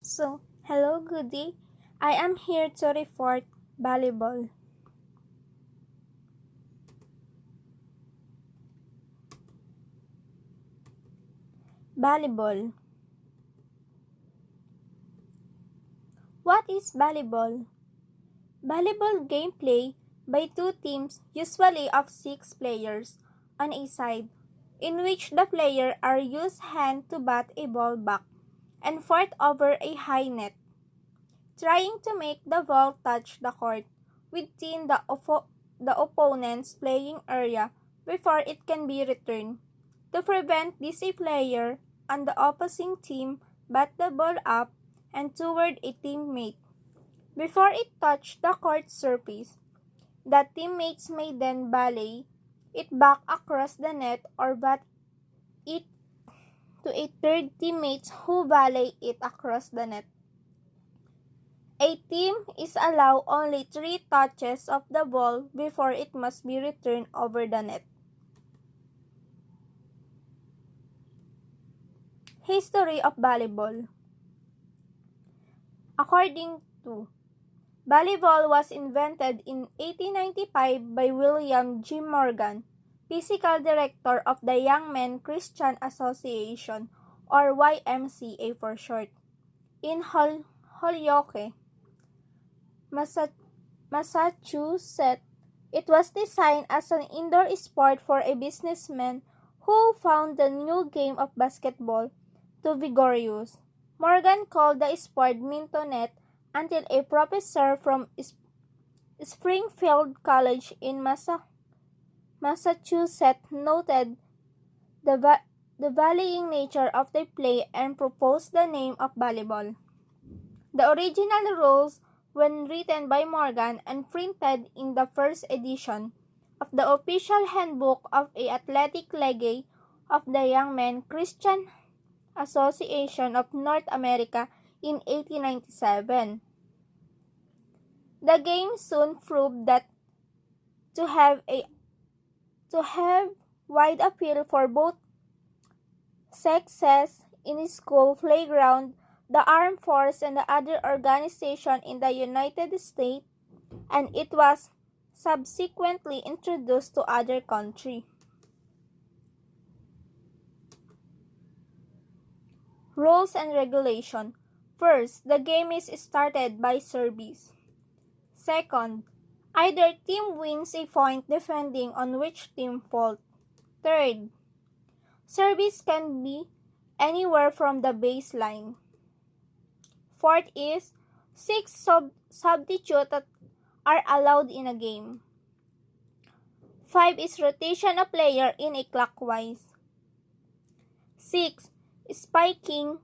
Hello, good day. I am here to report volleyball. Volleyball. What is volleyball? Volleyball gameplay by two teams, usually of 6 players, on a side, in which the players are used hand to bat a ball back and forth over a high net, trying to make the ball touch the court within the opponent's playing area before it can be returned. To prevent this, a player on the opposing team bat the ball up and toward a teammate before it touched the court surface. The teammates may then volley it back across the net or bat it to a third teammate who volley it across the net. A team is allowed only 3 touches of the ball before it must be returned over the net. History of volleyball. According to volleyball was invented in 1895 by William G. Morgan, physical director of the Young Men Christian Association, or YMCA for short, in Holyoke, Massachusetts. It was designed as an indoor sport for a businessman who found the new game of basketball too vigorous. Morgan called the sport mintonette until a professor from Springfield College in Massachusetts noted the volleying nature of the play and proposed the name of volleyball. The original rules, when written by Morgan and printed in the first edition of the official handbook of the athletic league of the Young Men Christian Association of North America in 1897. The game soon proved that to have wide appeal for both sexes in school playground, the armed force, and the other organizations in the United States, and it was subsequently introduced to other countries. Rules and regulation. First, the game is started by service. Second, either team wins a point depending on which team fault. Third, service can be anywhere from the baseline. Fourth is 6 substitutes are allowed in a game. 5 is rotation of player in a clockwise. 6. Spiking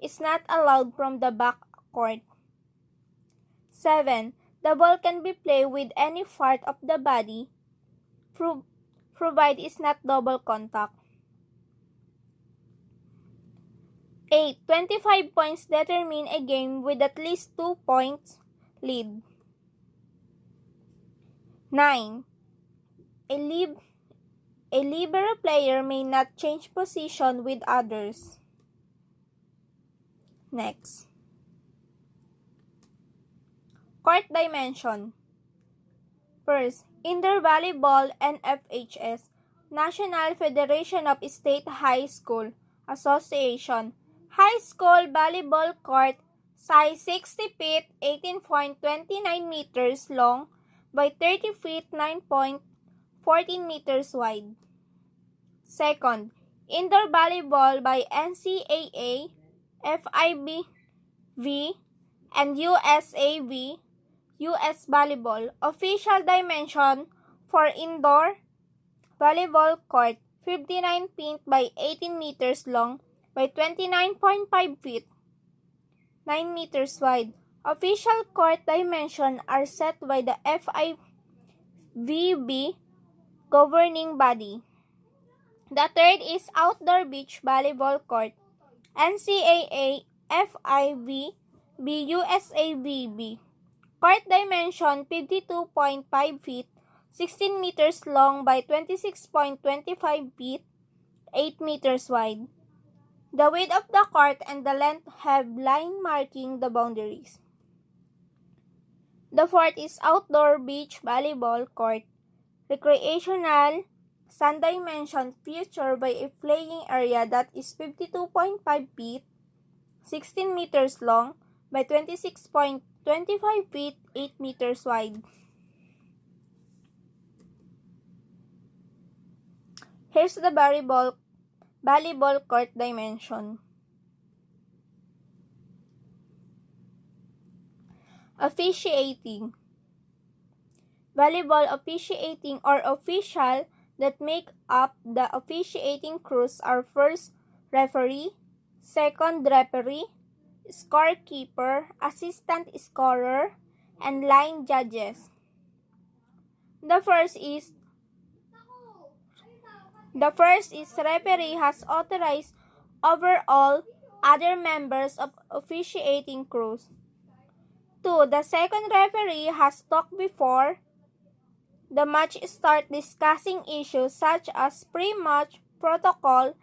is not allowed from the back court. 7. The ball can be played with any part of the body, provided it's not double contact. 8. 25 points determine a game with at least 2 points lead. 9. A libero player may not change position with others. Next. Court dimension. First, Indoor Volleyball NFHS, National Federation of State High School Association. High school volleyball court, size 60 feet, 18.29 meters long by 30 feet, 9.14 meters wide. Second, Indoor Volleyball by NCAA, FIVB, and USAV, US Volleyball. Official dimension for indoor volleyball court, 59 feet by 18 meters long by 29.5 feet, 9 meters wide. Official court dimensions are set by the FIVB governing body. The third is outdoor beach volleyball court, NCAA, FIVB, USAVB. Court dimension 52.5 feet, 16 meters long by 26.25 feet, 8 meters wide. The width of the court and the length have line marking the boundaries. The fourth is outdoor beach volleyball court. Recreational, sun dimension featured by a playing area that is 52.5 feet, 16 meters long, by 26.25 feet, 8 meters wide. Here's the volleyball court dimension. Officiating. Volleyball officiating or official that make up the officiating crews are first referee, second referee, scorekeeper, assistant scorer, and line judges. The first is referee has authorized over all other members of officiating crews. 2. The second referee has talked before the match start discussing issues such as pre-match protocol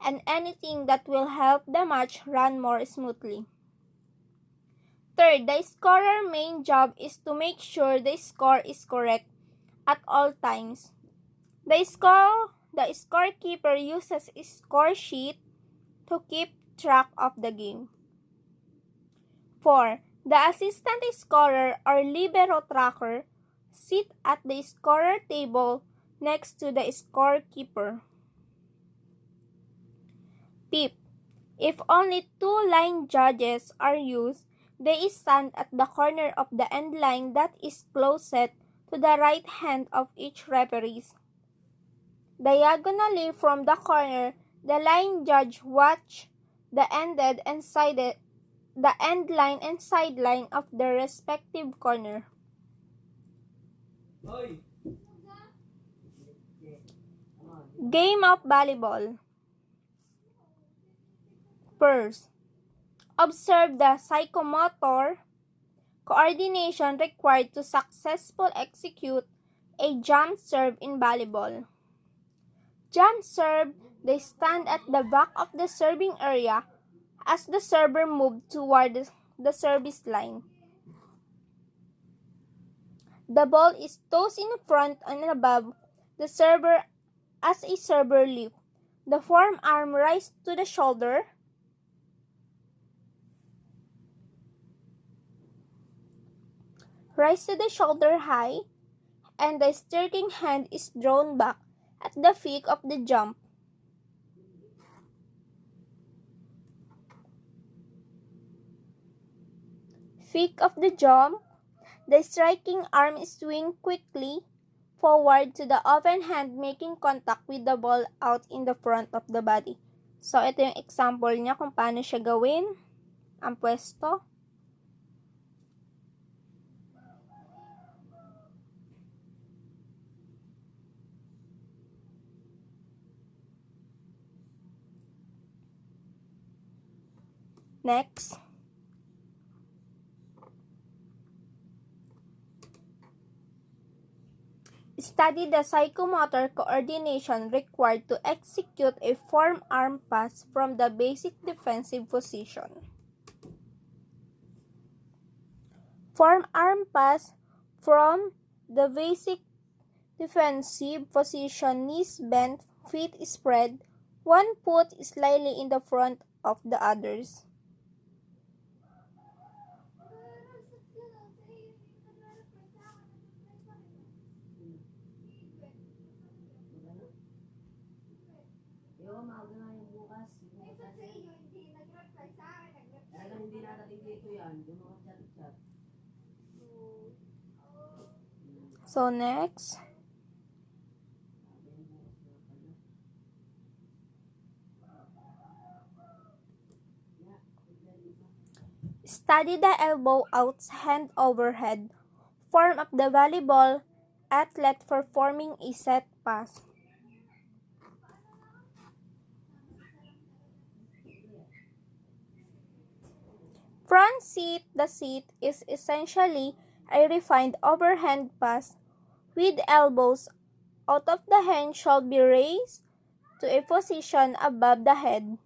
and anything that will help the match run more smoothly. Third, the scorer's main job is to make sure the score is correct at all times. The scorekeeper uses a score sheet to keep track of the game. 4. The assistant scorer or libero tracker sit at the scorer table next to the scorekeeper. 5. If only 2 line judges are used, they stand at the corner of the end line that is closest to the right hand of each referee. Diagonally from the corner, the line judge watch the end line and sideline of the respective corner. Game of volleyball. First, observe the psychomotor coordination required to successfully execute a jump serve in volleyball. Jump serve, they stand at the back of the serving area as the server moves toward the service line. The ball is tossed in front and above the server as a server leap. The forearm rises to the shoulder. Rise to the shoulder high, and the striking hand is drawn back at the peak of the jump. Peak of the jump, the striking arm swings quickly forward to the open hand making contact with the ball out in the front of the body. So, ito yung example niya kung paano siya gawin ang pwesto. Next. Study the psychomotor coordination required to execute a forearm pass from the basic defensive position. Forearm pass from the basic defensive position, knees bent, feet spread, one foot slightly in the front of the others. So next, study the elbow out hand overhead form of the volleyball athlete performing a set pass. Front seat, the seat is essentially a refined overhand pass with elbows out of the hand should be raised to a position above the head.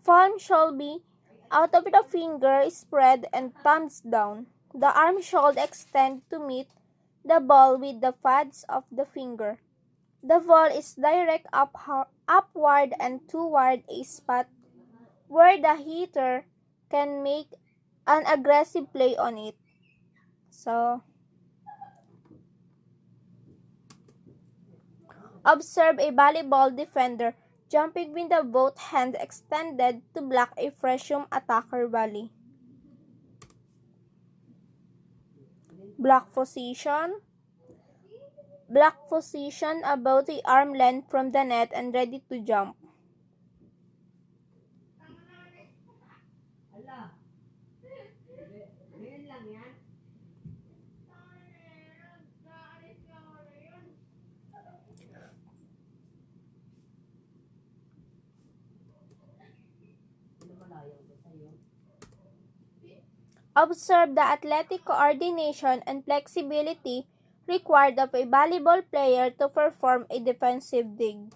palm should be out of the finger spread and thumbs down. The arm should extend to meet the ball with the pads of the finger. The ball is direct upward and toward a spot where the hitter can make an aggressive play on it. So, observe a volleyball defender jumping with the both hands extended to block a FRESAN attacker volley. Block position. Block position about the arm length from the net and ready to jump. Observe the athletic coordination and flexibility required of a volleyball player to perform a defensive dig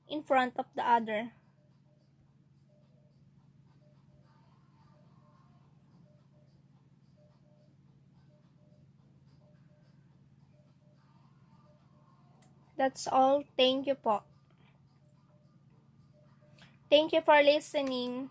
in front of the other. That's all. Thank you po. Thank you for listening.